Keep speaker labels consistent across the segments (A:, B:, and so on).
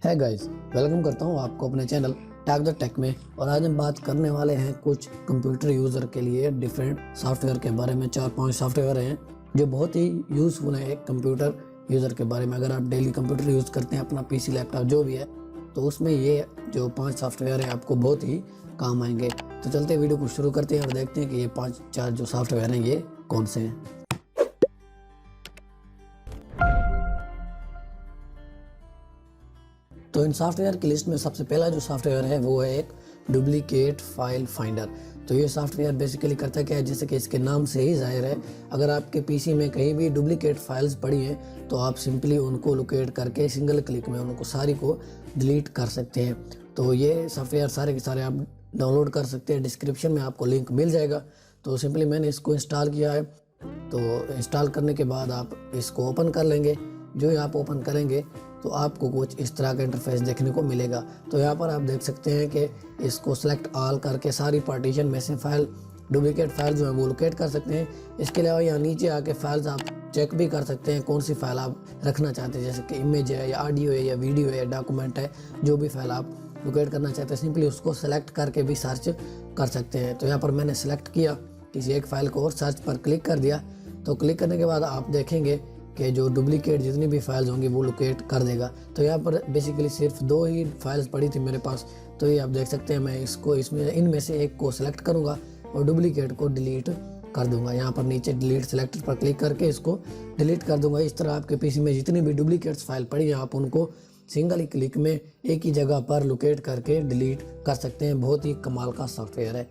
A: है guys, welcome करता हूँ आपको अपने चैनल टैग द टेक में। और आज हम बात करने वाले हैं कुछ कंप्यूटर यूज़र के लिए डिफरेंट सॉफ्टवेयर के बारे में। 4-5 सॉफ्टवेयर हैं जो बहुत ही यूज़फुल है एक कंप्यूटर यूज़र के बारे में। अगर आप डेली कंप्यूटर यूज़ करते हैं, अपना पीसी लैपटॉप जो भी है, तो उसमें ये जो 5 सॉफ्टवेयर हैं आपको बहुत ही काम आएंगे। तो चलते वीडियो को शुरू करते हैं और देखते हैं कि ये 5-4 जो सॉफ्टवेयर हैं ये कौन से हैं। तो इन सॉफ्टवेयर की लिस्ट में सबसे पहला जो सॉफ्टवेयर है वो है एक डुप्लीकेट फाइल फाइंडर। तो ये सॉफ्टवेयर बेसिकली करता क्या है, जैसे कि इसके नाम से ही जाहिर है, अगर आपके पीसी में कहीं भी डुप्लीकेट फाइल्स पड़ी हैं तो आप सिंपली उनको लोकेट करके सिंगल क्लिक में उनको सारी को डिलीट कर सकते हैं। तो ये सॉफ्टवेयर सारे के सारे आप डाउनलोड कर सकते हैं, डिस्क्रिप्शन में आपको लिंक मिल जाएगा। तो सिंपली मैंने इसको इंस्टॉल किया है। तो इंस्टॉल करने के बाद आप इसको ओपन कर लेंगे। जो ही आप ओपन करेंगे तो आपको कुछ इस तरह का इंटरफेस देखने को मिलेगा। तो यहाँ पर आप देख सकते हैं कि इसको सेलेक्ट ऑल करके सारी पार्टीशन में से फाइल डुप्लीकेट फाइल जो है वो लोकेट कर सकते हैं। इसके अलावा यहाँ नीचे आके फाइल्स आप चेक भी कर सकते हैं कौन सी फाइल आप रखना चाहते हैं, जैसे कि इमेज है या ऑडियो है या वीडियो है या डॉक्यूमेंट है, जो भी फाइल आप लोकेट करना चाहते हैं सिंपली उसको सेलेक्ट करके भी सर्च कर सकते हैं। तो यहाँ पर मैंने सेलेक्ट किया किसी एक फाइल को और सर्च पर क्लिक कर दिया। तो क्लिक करने के बाद आप देखेंगे कि जो डुप्लीकेट जितनी भी फाइल्स होंगी वो लोकेट कर देगा। तो यहाँ पर बेसिकली सिर्फ 2 ही फाइल्स पड़ी थी मेरे पास। तो ये आप देख सकते हैं, मैं इसको इनमें से एक को सिलेक्ट करूँगा और डुप्लीकेट को डिलीट कर दूंगा। यहाँ पर नीचे डिलीट सेलेक्टेड पर क्लिक करके इसको डिलीट कर दूंगा। इस तरह आपके पीसी में जितनी भी डुप्लीकेट्स फाइल पड़ी हैं आप उनको सिंगल ही क्लिक में एक ही जगह पर लोकेट करके डिलीट कर सकते हैं। बहुत ही कमाल का सॉफ्टवेयर है।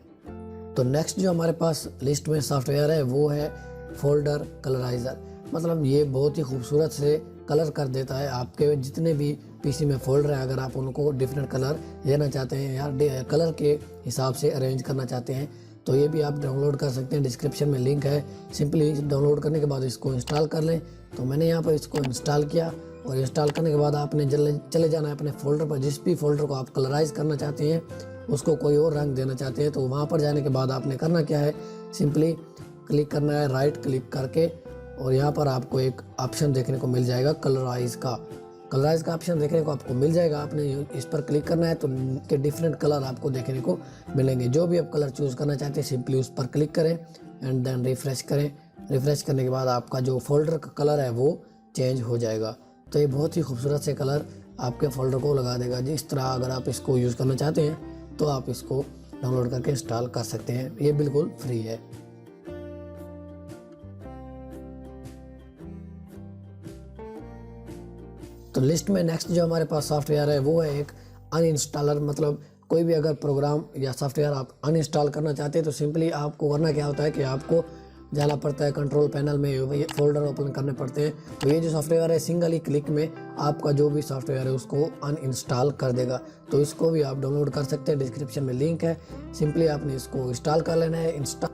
A: तो नेक्स्ट जो हमारे पास लिस्ट में सॉफ्टवेयर है वो है फोल्डर कलराइजर। मतलब ये बहुत ही खूबसूरत से कलर कर देता है आपके जितने भी पीसी में फोल्डर हैं। अगर आप उनको डिफरेंट कलर देना चाहते हैं या कलर के हिसाब से अरेंज करना चाहते हैं तो ये भी आप डाउनलोड कर सकते हैं। डिस्क्रिप्शन में लिंक है, सिंपली डाउनलोड करने के बाद इसको इंस्टॉल कर लें। तो मैंने यहाँ पर इसको इंस्टॉल किया और इंस्टॉल करने के बाद आपने चले जाना है अपने फोल्डर पर। जिस भी फोल्डर को आप कलराइज करना चाहते हैं, उसको कोई और रंग देना चाहते हैं, तो वहाँ पर जाने के बाद आपने करना क्या है, सिंपली क्लिक करना है राइट क्लिक करके और यहाँ पर आपको एक ऑप्शन देखने को मिल जाएगा कलराइज का ऑप्शन देखने को आपको मिल जाएगा। आपने इस पर क्लिक करना है तो के डिफरेंट कलर आपको देखने को मिलेंगे। जो भी आप कलर चूज़ करना चाहते हैं सिंपली उस पर क्लिक करें एंड देन रिफ्रेश करें। रिफ्रेश करने के बाद आपका जो फोल्डर का कलर है वो चेंज हो जाएगा। तो ये बहुत ही खूबसूरत से कलर आपके फोल्डर को लगा देगा। जिस तरह अगर आप इसको यूज़ करना चाहते हैं तो आप इसको डाउनलोड करके इंस्टॉल कर सकते हैं। ये बिल्कुल फ्री है। तो लिस्ट में नेक्स्ट जो हमारे पास सॉफ्टवेयर है वो है एक अनइंस्टॉलर। मतलब कोई भी अगर प्रोग्राम या सॉफ्टवेयर आप अनइंस्टॉल करना चाहते हैं तो सिंपली आपको करना क्या होता है कि आपको जाना पड़ता है कंट्रोल पैनल में, फोल्डर ओपन करने पड़ते हैं। तो ये जो सॉफ्टवेयर है सिंगल ही क्लिक में आपका जो भी सॉफ्टवेयर है उसको अनइंस्टॉल कर देगा। तो इसको भी आप डाउनलोड कर सकते हैं, डिस्क्रिप्शन में लिंक है, सिंपली आपने इसको इंस्टॉल कर लेना है। इंस्टॉल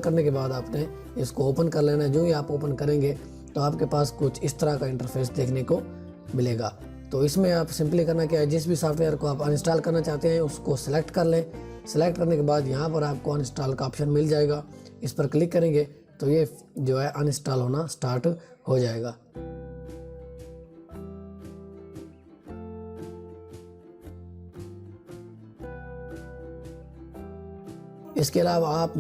A: करने के बाद आपने इसको ओपन कर लेना है। जो ही आप ओपन करेंगे तो आपके पास कुछ इस तरह का इंटरफेस देखने को मिलेगा। तो इसमें आप सिंपली करना क्या है, जिस भी सॉफ्टवेयर को आप अनइंस्टॉल करना चाहते हैं उसको सेलेक्ट कर लें। सेलेक्ट करने के बाद यहाँ पर आपको अनइंस्टॉल का ऑप्शन मिल जाएगा। इस पर क्लिक करेंगे तो ये जो है अनइंस्टॉल होना स्टार्ट हो जाएगा। इसके अलावा आप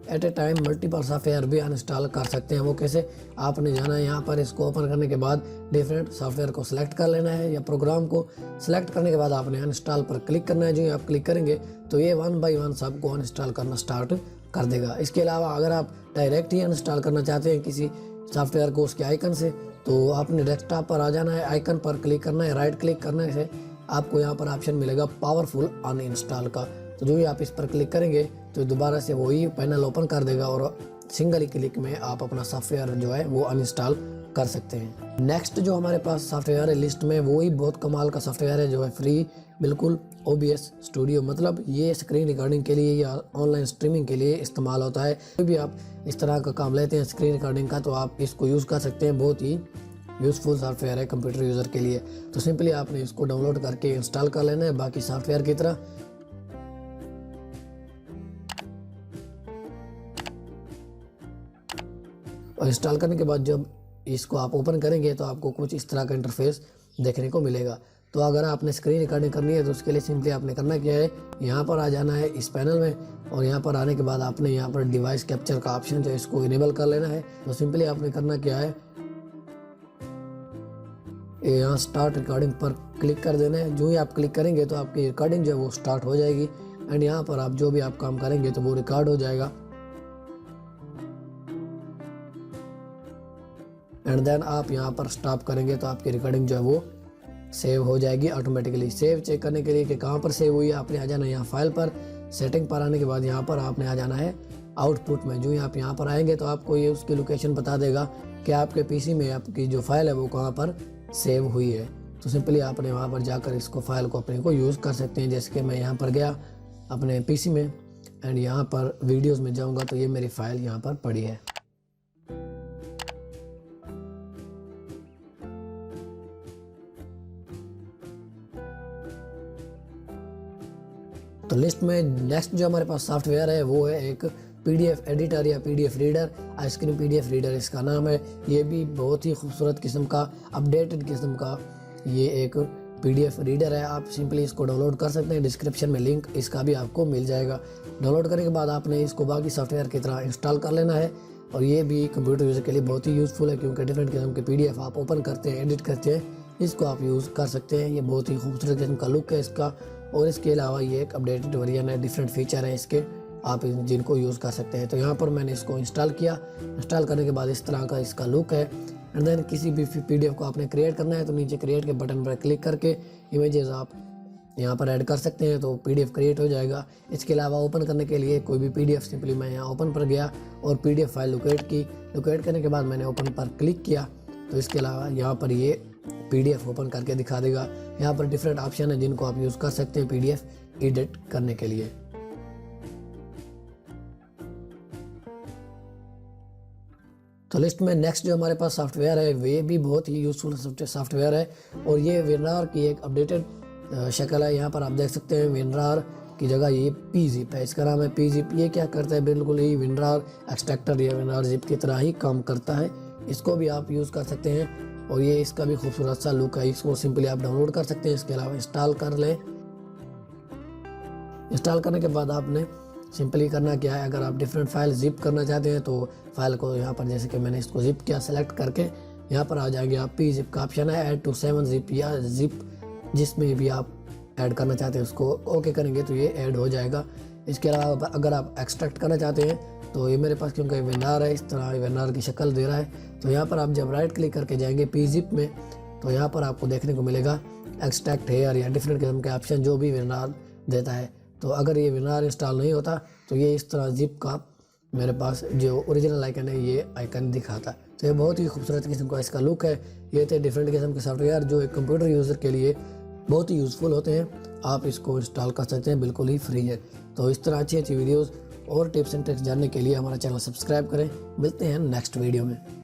A: at a time multiple software भी अनइंस्टॉल कर सकते हैं। वो कैसे, आपने जाना है यहाँ पर, इसको ओपन करने के बाद डिफरेंट सॉफ्टवेयर को सिलेक्ट कर लेना है या प्रोग्राम को सिलेक्ट करने के बाद आपने अनइंस्टॉल पर क्लिक करना है। जो आप क्लिक करेंगे तो ये 1 बाय 1 सबको अनइंस्टॉल करना स्टार्ट कर देगा। इसके अलावा अगर आप डायरेक्ट ही अनइंस्टॉल करना चाहते हैं किसी सॉफ्टवेयर को उसके आइकन से, तो आपने डेस्कटॉप पर आ जाना है, आइकन पर क्लिक करना है, राइट क्लिक करने से आपको यहाँ पर ऑप्शन मिलेगा पावरफुल अनइंस्टॉल का। तो जो ही आप इस पर क्लिक करेंगे तो दोबारा से वही पैनल ओपन कर देगा और सिंगल ही क्लिक में आप अपना सॉफ्टवेयर जो है वो अनइंस्टॉल कर सकते हैं। नेक्स्ट जो हमारे पास सॉफ्टवेयर है लिस्ट में वो ही बहुत कमाल का सॉफ्टवेयर है जो है फ्री बिल्कुल, OBS स्टूडियो। मतलब ये स्क्रीन रिकॉर्डिंग के लिए या ऑनलाइन स्ट्रीमिंग के लिए इस्तेमाल होता है। कोई भी आप इस तरह का काम लेते हैं स्क्रीन रिकॉर्डिंग का तो आप इसको यूज़ कर सकते हैं। बहुत ही यूज़फुल सॉफ्टवेयर है कंप्यूटर यूज़र के लिए। तो सिंपली आपने इसको डाउनलोड करके इंस्टॉल कर लेना है बाकी सॉफ्टवेयर की तरह। और इंस्टॉल करने के बाद जब इसको आप ओपन करेंगे तो आपको कुछ इस तरह का इंटरफेस देखने को मिलेगा। तो अगर आपने स्क्रीन रिकॉर्डिंग करनी है तो उसके लिए सिंपली आपने करना क्या है, यहाँ पर आ जाना है इस पैनल में और यहाँ पर आने के बाद आपने यहाँ पर डिवाइस कैप्चर का ऑप्शन जो इसको इनेबल कर लेना है। तो सिंपली आपने करना क्या है, यहाँ स्टार्ट रिकॉर्डिंग पर क्लिक कर देना है। जो ही आप क्लिक करेंगे तो आपकी रिकॉर्डिंग जो है वो स्टार्ट हो जाएगी एंड यहाँ पर आप जो भी आप काम करेंगे तो वो रिकॉर्ड हो जाएगा एंड देन आप यहाँ पर स्टॉप करेंगे तो आपकी रिकॉर्डिंग जो है वो सेव हो जाएगी ऑटोमेटिकली। सेव चेक करने के लिए कि कहाँ पर सेव हुई है, आपने आ जाना है यहाँ फाइल पर। सेटिंग पर आने के बाद यहाँ पर आपने आ जाना है आउटपुट में। जो ही आप यहाँ पर आएंगे तो आपको ये उसकी लोकेशन बता देगा कि आपके पीसी में आपकी जो फाइल है वो कहाँ पर सेव हुई है। तो सिंपली आपने वहाँ पर जाकर इसको फाइल को अपने को यूज़ कर सकते हैं। जैसे कि मैं यहाँ पर गया अपने पीसी में एंड यहाँ पर वीडियोज़ में जाऊँगा तो ये मेरी फाइल यहाँ पर पड़ी है। तो लिस्ट में नेक्स्ट जो हमारे पास सॉफ्टवेयर है वो है एक पीडीएफ एडिटर या PDF reader. Ice cream PDF reader इसका नाम है। ये भी बहुत ही खूबसूरत किस्म का अपडेटेड किस्म का ये एक पीडीएफ रीडर है। आप सिंपली इसको डाउनलोड कर सकते हैं, डिस्क्रिप्शन में लिंक इसका भी आपको मिल जाएगा। डाउनलोड करने के बाद आपने इसको बाकी सॉफ्टवेयर की तरह इंस्टॉल कर लेना है और ये भी कंप्यूटर यूज़र के लिए बहुत ही यूज़फुल है क्योंकि डिफरेंट किस्म के पीडीएफ आप ओपन करते हैं, एडिट करते हैं, इसको आप यूज़ कर सकते हैं। ये बहुत ही खूबसूरत किस्म का लुक है इसका और इसके अलावा ये एक अपडेटेड वर्जन है, डिफरेंट फीचर हैं इसके, आप जिनको यूज़ कर सकते हैं। तो यहाँ पर मैंने इसको इंस्टॉल किया। इंस्टॉल करने के बाद इस तरह का इसका लुक है एंड देन किसी भी पीडीएफ को आपने क्रिएट करना है तो नीचे क्रिएट के बटन पर क्लिक करके इमेजेस आप यहाँ पर ऐड कर सकते हैं तो पीडीएफ क्रिएट हो जाएगा। इसके अलावा ओपन करने के लिए कोई भी पीडीएफ सिंपली मैं यहाँ ओपन पर गया और पीडीएफ फाइल लोकेट की। लोकेट करने के बाद मैंने ओपन पर क्लिक किया तो इसके अलावा यहाँ पर ये पीडीएफ ओपन करके दिखा देगा। यहाँ पर डिफरेंट ऑप्शन है जिनको आप यूज़ कर सकते हैं पीडीएफ एडिट करने के लिए। तो लिस्ट में नेक्स्ट जो हमारे पास सॉफ्टवेयर है वे भी बहुत ही यूज़फुल सॉफ्टवेयर है और ये विनरार की एक अपडेटेड शक्ल है। यहाँ पर आप देख सकते हैं विनरार की जगह ये pzip है, इसका नाम है pzip। ये क्या करता है, बिल्कुल ही विनरार एक्सट्रैक्टर या विनरार जिप की तरह ही काम करता है। इसको भी आप यूज़ कर सकते हैं और ये इसका भी खूबसूरत सा लुक है। इसको सिंपली आप डाउनलोड कर सकते हैं। इसके अलावा इंस्टॉल कर लें। इंस्टॉल करने के बाद आपने सिंपली करना क्या है, अगर आप डिफरेंट फाइल जिप करना चाहते हैं तो फाइल को यहाँ पर जैसे कि मैंने इसको जिप किया, सेलेक्ट करके यहाँ पर आ जाएंगे आप pzip का ऑप्शन है, ऐड टू 7 zip या जिप जिसमें भी आप ऐड करना चाहते हैं उसको ओके करेंगे तो ये ऐड हो जाएगा। इसके अलावा अगर आप एक्सट्रैक्ट करना चाहते हैं तो ये मेरे पास क्योंकि विनरार है, इस तरह विनरार की शक्ल दे रहा है। तो यहाँ पर आप जब राइट क्लिक करके जाएंगे pzip में तो यहाँ पर आपको देखने को मिलेगा एक्सट्रैक्ट हेयर या डिफरेंट किस्म के ऑप्शन जो भी विनरार देता है। तो अगर ये विनरार इंस्टॉल नहीं होता तो ये इस तरह जिप का मेरे पास जो ओरिजिनल आइकन है ये आइकन दिखाता है। तो ये बहुत ही खूबसूरत किस्म का इसका लुक है। ये थे डिफरेंट किस्म के सॉफ्टवेयर जो एक कंप्यूटर यूज़र के लिए बहुत ही यूज़फुल होते हैं। आप इसको इंस्टॉल कर सकते हैं, बिल्कुल ही फ्री है। तो इस तरह अच्छी अच्छी वीडियोज़ और टिप्स एंड ट्रिक्स जानने के लिए हमारा चैनल सब्सक्राइब करें। मिलते हैं नेक्स्ट वीडियो में।